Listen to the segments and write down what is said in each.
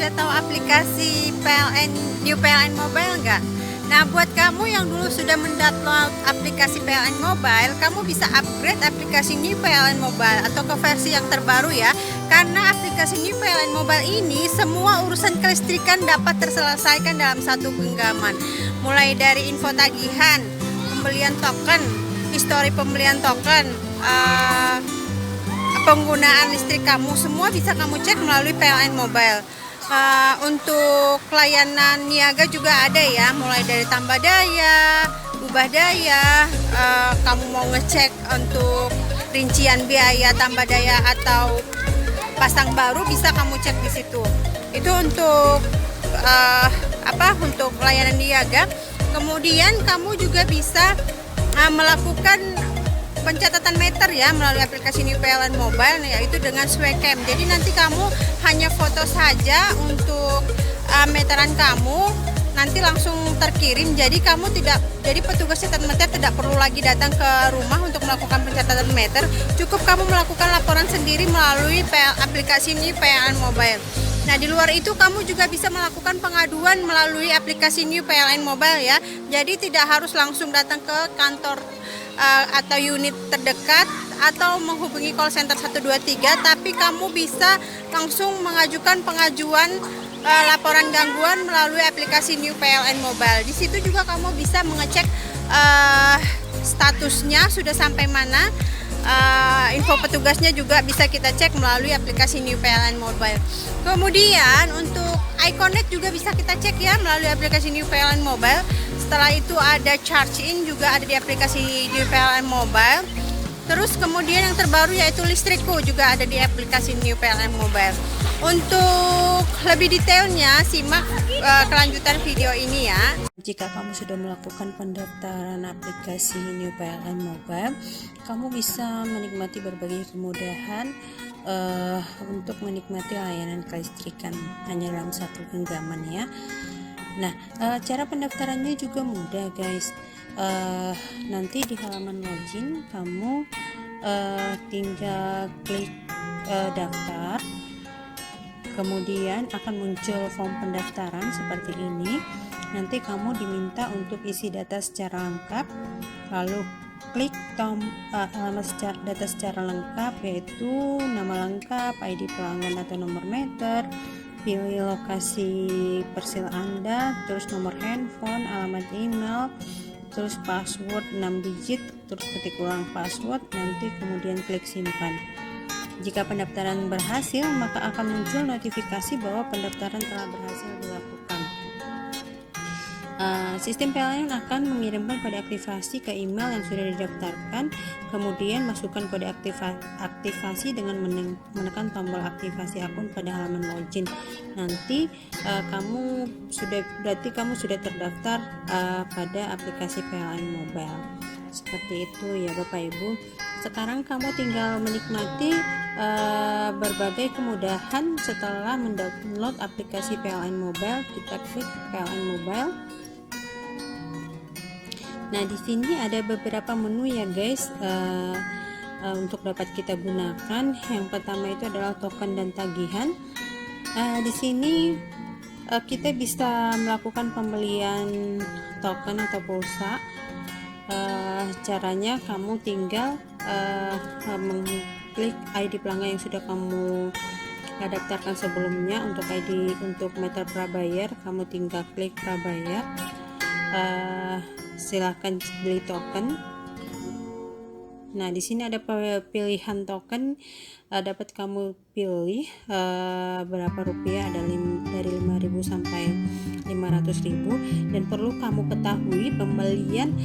sudah tahu aplikasi PLN New PLN Mobile nggak? Nah, buat kamu yang dulu sudah mendownload aplikasi PLN Mobile, kamu bisa upgrade aplikasi New PLN Mobile atau ke versi yang terbaru ya. Karena aplikasi New PLN Mobile ini semua urusan kelistrikan dapat terselesaikan dalam satu genggaman. Mulai dari info tagihan, pembelian token, histori pembelian token, penggunaan listrik kamu, semua bisa kamu cek melalui PLN Mobile. Untuk layanan niaga juga ada ya, mulai dari tambah daya, ubah daya, kamu mau ngecek untuk rincian biaya tambah daya atau pasang baru bisa kamu cek di situ. Itu untuk untuk layanan niaga. Kemudian kamu juga bisa melakukan pencatatan meter ya melalui aplikasi New PLN Mobile, yaitu dengan Swecam. Jadi nanti kamu hanya foto saja untuk meteran kamu, nanti langsung terkirim. Jadi petugas catat meter tidak perlu lagi datang ke rumah untuk melakukan pencatatan meter. Cukup kamu melakukan laporan sendiri melalui aplikasi New PLN Mobile. Nah, di luar itu kamu juga bisa melakukan pengaduan melalui aplikasi New PLN Mobile ya. Jadi tidak harus langsung datang ke kantor atau unit terdekat atau menghubungi call center 123, tapi kamu bisa langsung mengajukan pengajuan laporan gangguan melalui aplikasi New PLN Mobile. Di situ juga kamu bisa mengecek statusnya sudah sampai mana. Info petugasnya juga bisa kita cek melalui aplikasi New PLN Mobile. Kemudian untuk iConnect juga bisa kita cek ya melalui aplikasi New PLN Mobile. Setelah itu ada Charge In juga ada di aplikasi New PLN Mobile. Terus kemudian yang terbaru yaitu Listrikku juga ada di aplikasi New PLN Mobile. Untuk lebih detailnya simak kelanjutan video ini ya. Jika kamu sudah melakukan pendaftaran aplikasi New PLN Mobile, kamu bisa menikmati berbagai kemudahan untuk menikmati layanan kelistrikan hanya dalam satu genggaman ya. Nah, cara pendaftarannya juga mudah guys. Nanti di halaman login kamu tinggal klik daftar, kemudian akan muncul form pendaftaran seperti ini. Nanti kamu diminta untuk isi data secara lengkap, lalu klik alamat data secara lengkap, yaitu nama lengkap, ID pelanggan atau nomor meter, pilih lokasi persil Anda, terus nomor handphone, alamat email, terus password 6 digit, terus ketik ulang password, nanti kemudian klik simpan. Jika pendaftaran berhasil, maka akan muncul notifikasi bahwa pendaftaran telah berhasil dilakukan. Sistem PLN akan mengirimkan kode aktivasi ke email yang sudah didaftarkan, kemudian masukkan kode aktivasi dengan menekan tombol aktivasi akun pada halaman login. Nanti kamu sudah terdaftar pada aplikasi PLN Mobile. Seperti itu ya Bapak Ibu. Sekarang kamu tinggal menikmati berbagai kemudahan setelah mendownload aplikasi PLN Mobile. Kita klik PLN Mobile. Nah, di sini ada beberapa menu ya guys, untuk dapat kita gunakan. Yang pertama itu adalah token dan tagihan. Di sini kita bisa melakukan pembelian token atau pulsa. Caranya kamu tinggal mengklik ID pelanggan yang sudah kamu daftarkan sebelumnya. Untuk meter prabayar, kamu tinggal klik prabayar. Silahkan beli token. Nah, di sini ada pilihan token, dapat kamu pilih berapa rupiah, ada dari 5.000 sampai 500.000. Dan perlu kamu ketahui pembelian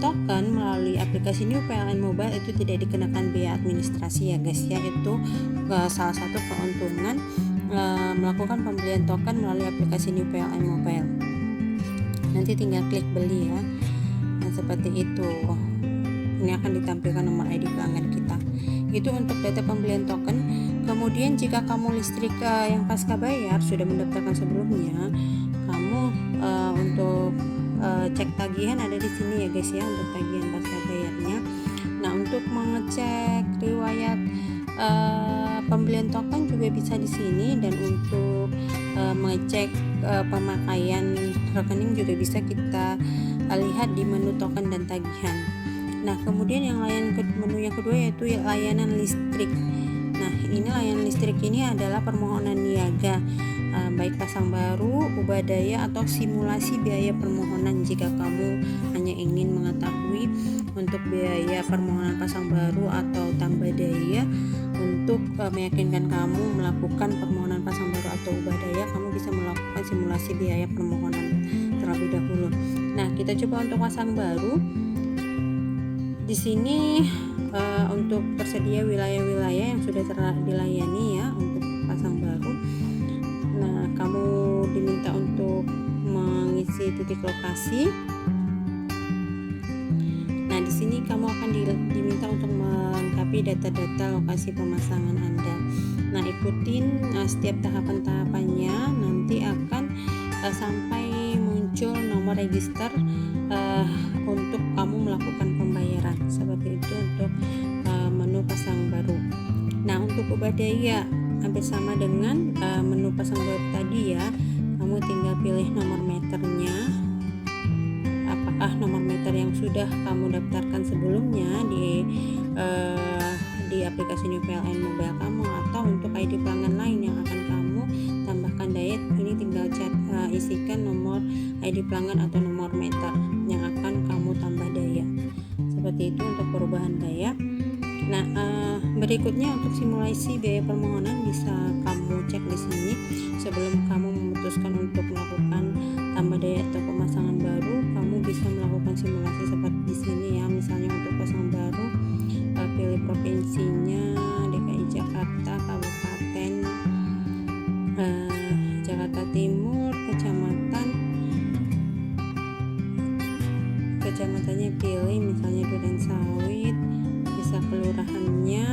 token melalui aplikasi New PLN Mobile itu tidak dikenakan biaya administrasi ya guys ya. Itu salah satu keuntungan melakukan pembelian token melalui aplikasi New PLN Mobile. Nanti tinggal klik beli ya. Nah, seperti itu. Ini akan ditampilkan nomor ID pelanggan kita. Itu untuk data pembelian token. Kemudian jika kamu listrik yang pasca bayar sudah mendaftarkan sebelumnya, kamu untuk cek tagihan ada di sini ya guys ya, untuk tagihan pasca bayarnya. Nah, untuk mengecek riwayat pembelian token juga bisa di sini, dan untuk mengecek pemakaian rekening juga bisa kita lihat di menu token dan tagihan. Nah, kemudian menu yang kedua yaitu layanan listrik. Nah, ini layanan listrik ini adalah permohonan niaga, baik pasang baru, ubah daya, atau simulasi biaya permohonan. Jika kamu hanya ingin mengetahui untuk biaya permohonan pasang baru atau tambah daya, untuk meyakinkan kamu melakukan permohonan pasang baru atau ubah daya, kamu bisa melakukan simulasi biaya permohonan terlebih dahulu. Nah, kita coba untuk pasang baru. Di sini untuk tersedia wilayah-wilayah yang sudah dilayani ya untuk pasang baru. Nah, kamu diminta untuk mengisi titik lokasi. Nah, di sini kamu akan diminta untuk melengkapi data-data lokasi pemasangan Anda. Nah, ikutin setiap tahapan-tahapannya, nanti akan sampai muncul nomor register untuk kamu melakukan pembayaran. Seperti itu untuk menu pasang baru. Nah, untuk ubah daya hampir sama dengan menu pasang baru tadi ya. Kamu tinggal pilih nomor meternya, apakah nomor meter yang sudah kamu daftarkan sebelumnya di aplikasi New PLN Mobile kamu, atau untuk ID pelanggan lain yang akan kamu tambahkan daya. Ini tinggal isikan nomor ID pelanggan atau nomor meter yang akan kamu tambah daya. Seperti itu untuk perubahan daya. Nah, berikutnya untuk simulasi biaya permohonan bisa kamu cek di sini sebelum kamu memutuskan untuk melakukan tambah daya atau pemasangan baru. Kamu bisa melakukan simulasi seperti di sini ya. Misalnya untuk pasang baru, pilih provinsinya DKI Jakarta, kabupaten Jakarta Timur, kecamatannya pilih misalnya Durensawit, bisa kelurahannya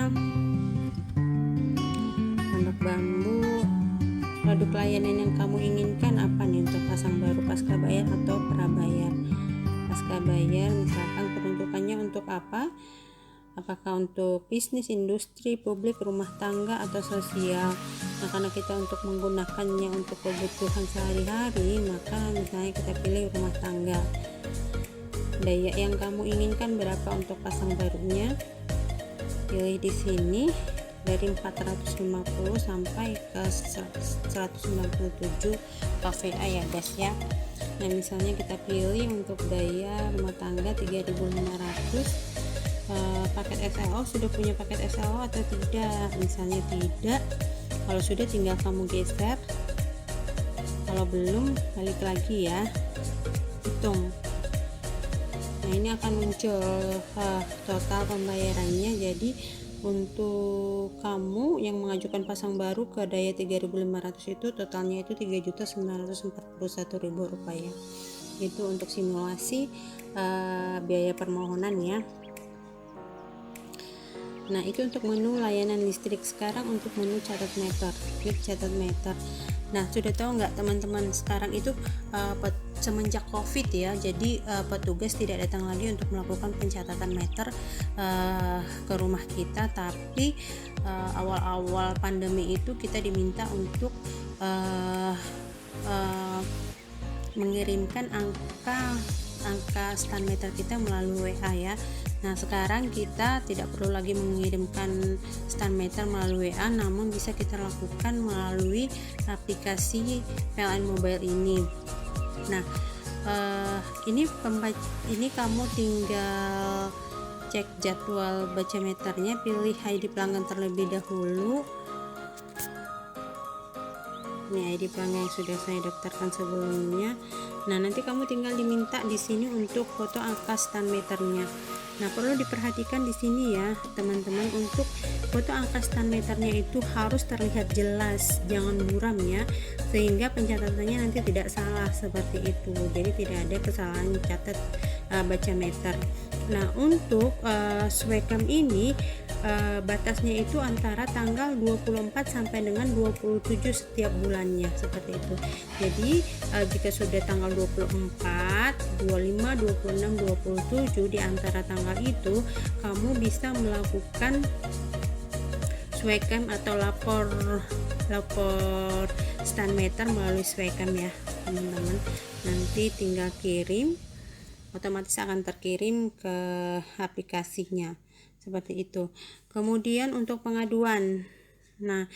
Tambak Bambu. Produk layanan yang kamu inginkan apa nih untuk pasang baru, pasca bayar atau prabayar? Pasca bayar misalkan peruntukannya untuk apa? Apakah untuk bisnis, industri, publik, rumah tangga, atau sosial? Nah, karena kita untuk menggunakannya untuk kebutuhan sehari-hari, maka misalnya kita pilih rumah tangga. Daya yang kamu inginkan berapa untuk pasang barunya? Pilih di sini dari 450 sampai ke 197 kVA ya guys ya. Nah, misalnya kita pilih untuk daya rumah tangga 3500. Paket SLO, sudah punya paket SLO atau tidak? Misalnya tidak, kalau sudah tinggal kamu geser, kalau belum balik lagi ya, hitung. Nah, ini akan muncul total pembayarannya. Jadi untuk kamu yang mengajukan pasang baru ke daya 3500 itu totalnya itu Rp3.941.000. Itu untuk simulasi biaya permohonan ya. Nah, itu untuk menu layanan listrik. Sekarang untuk menu catat meter. Klik catat meter. Nah, sudah tahu nggak teman-teman, sekarang itu semenjak COVID ya, jadi petugas tidak datang lagi untuk melakukan pencatatan meter ke rumah kita. Tapi awal-awal pandemi itu kita diminta untuk mengirimkan angka stand meter kita melalui WA ya. Nah, sekarang kita tidak perlu lagi mengirimkan stand meter melalui WA, namun bisa kita lakukan melalui aplikasi PLN Mobile ini. Nah, ini kamu tinggal cek jadwal baca meternya, pilih ID pelanggan terlebih dahulu. Ini ID pelanggan yang sudah saya daftarkan sebelumnya. Nah, nanti kamu tinggal diminta di sini untuk foto angka stand meternya. Nah, perlu diperhatikan di sini ya teman-teman, untuk foto angka stand meternya itu harus terlihat jelas, jangan buram ya, sehingga pencatatannya nanti tidak salah seperti itu. Jadi tidak ada kesalahan catat baca meter. Nah, untuk swecam ini batasnya itu antara tanggal 24 sampai dengan 27 setiap bulannya, seperti itu. Jadi jika sudah tanggal 24, 25, 26, 27 di antara tanggal itu, kamu bisa melakukan swecam atau lapor stand meter melalui swecam ya teman-teman. Nanti tinggal kirim, otomatis akan terkirim ke aplikasinya seperti itu. Kemudian untuk pengaduan, nah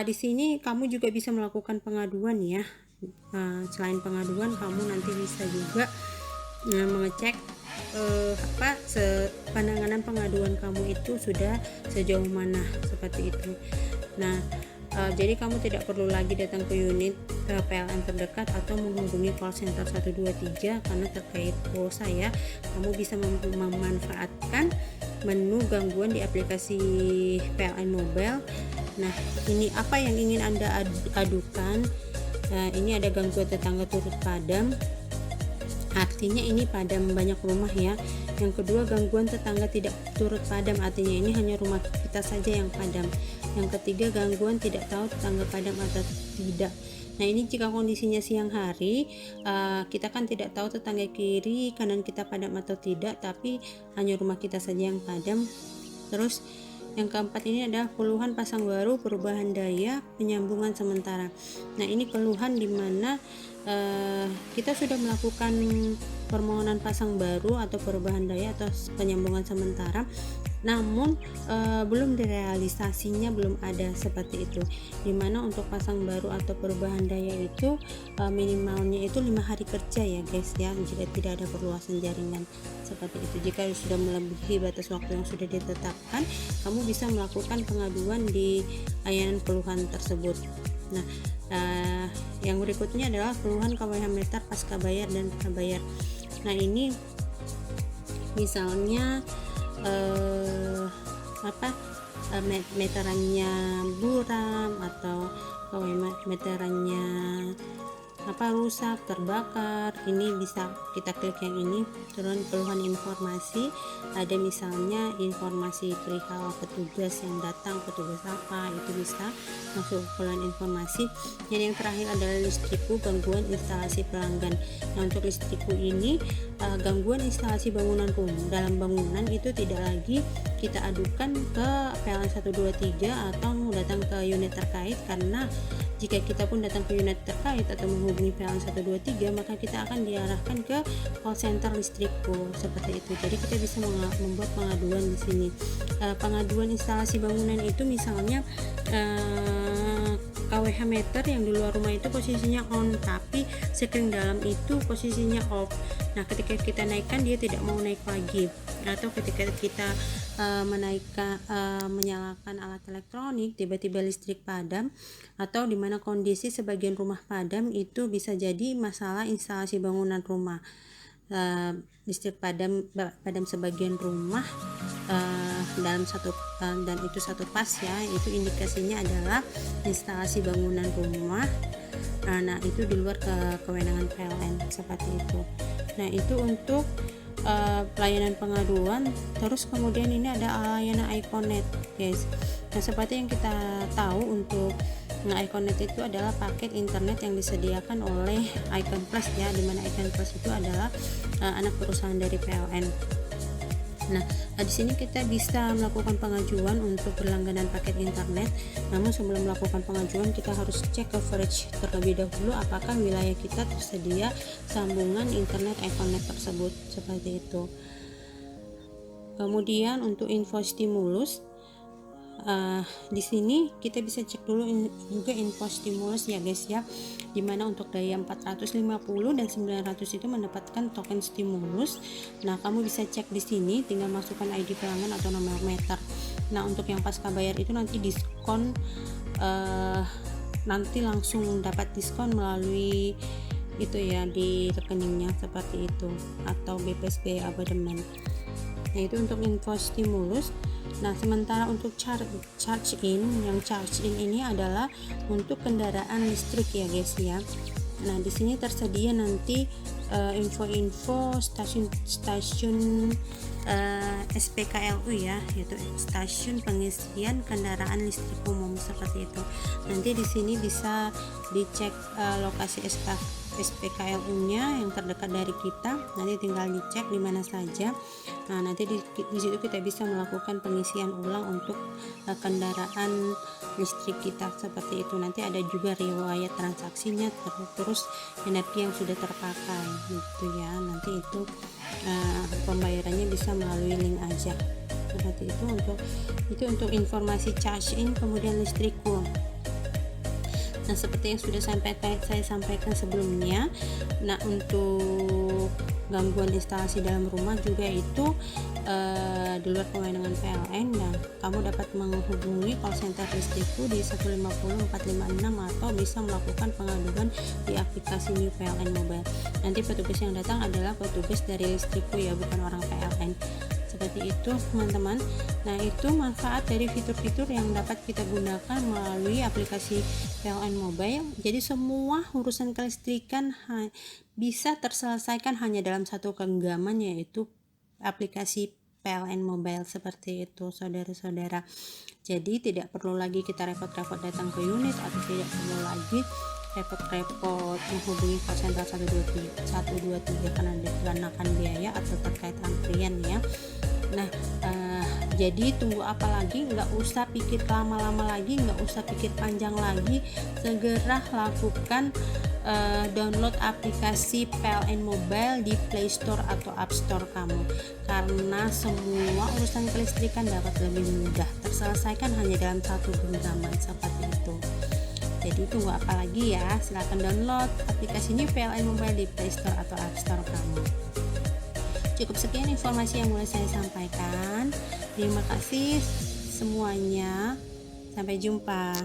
di sini kamu juga bisa melakukan pengaduan ya. Selain pengaduan, kamu nanti bisa juga mengecek penanganan pengaduan kamu itu sudah sejauh mana seperti itu. Nah jadi kamu tidak perlu lagi datang ke unit PLN terdekat atau menghubungi call center 123 karena terkait pulsa ya. Kamu bisa memanfaatkan menu gangguan di aplikasi PLN Mobile. Nah ini apa yang ingin Anda adukan. Ini ada gangguan tetangga turut padam, artinya ini padam banyak rumah ya. Yang kedua, gangguan tetangga tidak turut padam, artinya ini hanya rumah kita saja yang padam. Yang ketiga, gangguan tidak tahu tetangga padam atau tidak. Nah ini jika kondisinya siang hari, kita kan tidak tahu tetangga kiri kanan kita padam atau tidak, tapi hanya rumah kita saja yang padam. Terus yang keempat ini adalah keluhan pasang baru, perubahan daya, penyambungan sementara. Nah ini keluhan di mana kita sudah melakukan permohonan pasang baru atau perubahan daya atau penyambungan sementara, namun belum direalisasinya, belum ada seperti itu. Dimana untuk pasang baru atau perubahan daya itu minimalnya itu 5 hari kerja ya guys ya, jika tidak ada perluasan jaringan seperti itu. Jika sudah melebihi batas waktu yang sudah ditetapkan, kamu bisa melakukan pengaduan di layanan keluhan tersebut. Nah yang berikutnya adalah keluhan KWH meter pasca bayar dan prabayar. Nah ini misalnya meterannya buram atau meterannya rusak, terbakar, ini bisa kita klik yang ini. Turun keluhan informasi, ada misalnya informasi perihal petugas yang datang, petugas apa, itu bisa masuk keluhan informasi. Dan yang terakhir adalah listrikku, gangguan instalasi pelanggan. Nah untuk listrikku ini gangguan instalasi bangunan dalam bangunan itu tidak lagi kita adukan ke PLN 123 atau datang ke unit terkait, karena jika kita pun datang ke unit terkait atau menghubungi PLN 123, maka kita akan diarahkan ke call center listrikku seperti itu. Jadi kita bisa membuat pengaduan di sini. Pengaduan instalasi bangunan itu misalnya KWH meter yang di luar rumah itu posisinya on, tapi sekring dalam itu posisinya off. Nah ketika kita naikkan dia tidak mau naik lagi, atau ketika kita menyalakan alat elektronik tiba-tiba listrik padam, atau dimana kondisi sebagian rumah padam, itu bisa jadi masalah instalasi bangunan rumah. Listrik padam sebagian rumah dalam dan itu satu pas ya, itu indikasinya adalah instalasi bangunan rumah. Nah itu di luar kewenangan PLN seperti itu. Nah itu untuk pelayanan pengaduan. Terus kemudian ini ada layanan iConnect guys. Nah seperti yang kita tahu, untuk iConnect itu adalah paket internet yang disediakan oleh Icon Plus ya, dimana Icon Plus itu adalah anak perusahaan dari PLN. Nah, di sini kita bisa melakukan pengajuan untuk berlangganan paket internet. Namun sebelum melakukan pengajuan, kita harus cek coverage terlebih dahulu, apakah wilayah kita tersedia sambungan internet iConnect tersebut, seperti itu. Kemudian untuk info stimulus, di sini kita bisa cek dulu juga info stimulus ya guys ya, dimana untuk daya 450 dan 900 itu mendapatkan token stimulus. Nah kamu bisa cek di sini, tinggal masukkan ID pelanggan atau nomor meter. Nah untuk yang pasca bayar itu nanti diskon, nanti langsung dapat diskon melalui itu ya di rekeningnya seperti itu, atau BPSB abodemen. Nah itu untuk info stimulus. Nah sementara untuk charge in, yang charge in ini adalah untuk kendaraan listrik ya guys ya. Nah di sini tersedia nanti info-info stasiun SPKLU ya, yaitu stasiun pengisian kendaraan listrik umum seperti itu. Nanti di sini bisa dicek lokasi SPKLU-nya yang terdekat dari kita. Nanti tinggal dicek di mana saja. Nah, nanti di situ kita bisa melakukan pengisian ulang untuk kendaraan listrik kita seperti itu. Nanti ada juga riwayat transaksinya, terus energi yang sudah terpakai gitu ya. Nanti itu pembayarannya bisa melalui link aja seperti itu. Untuk informasi charge in kemudian listrikku. Nah, seperti yang sudah saya sampaikan sebelumnya, nah untuk gangguan instalasi dalam rumah juga itu di luar kewenangan PLN, dan kamu dapat menghubungi call center listrikku di 150 456 atau bisa melakukan pengaduan di aplikasi New PLN Mobile. Nanti petugas yang datang adalah petugas dari listrikku ya, bukan orang PLN. Seperti itu teman-teman. Nah, itu manfaat dari fitur-fitur yang dapat kita gunakan melalui aplikasi PLN Mobile. Jadi semua urusan kelistrikan bisa terselesaikan hanya dalam satu genggaman, yaitu aplikasi PLN Mobile seperti itu saudara-saudara. Jadi tidak perlu lagi kita repot-repot datang ke unit, atau tidak perlu lagi repot-repot menghubungi call center 123 karena dikenakan biaya atau terkait antrian ya. Nah, jadi tunggu apa lagi, nggak usah pikir lama-lama lagi, nggak usah pikir panjang lagi, segera lakukan download aplikasi PLN Mobile di Play Store atau App Store kamu, karena semua urusan kelistrikan dapat lebih mudah terselesaikan hanya dalam satu genggaman seperti itu. Jadi tunggu apa lagi ya, silahkan download aplikasi ini PLN Mobile di Play Store atau App Store kamu. Cukup sekian informasi yang mulai saya sampaikan. Terima kasih semuanya. Sampai jumpa.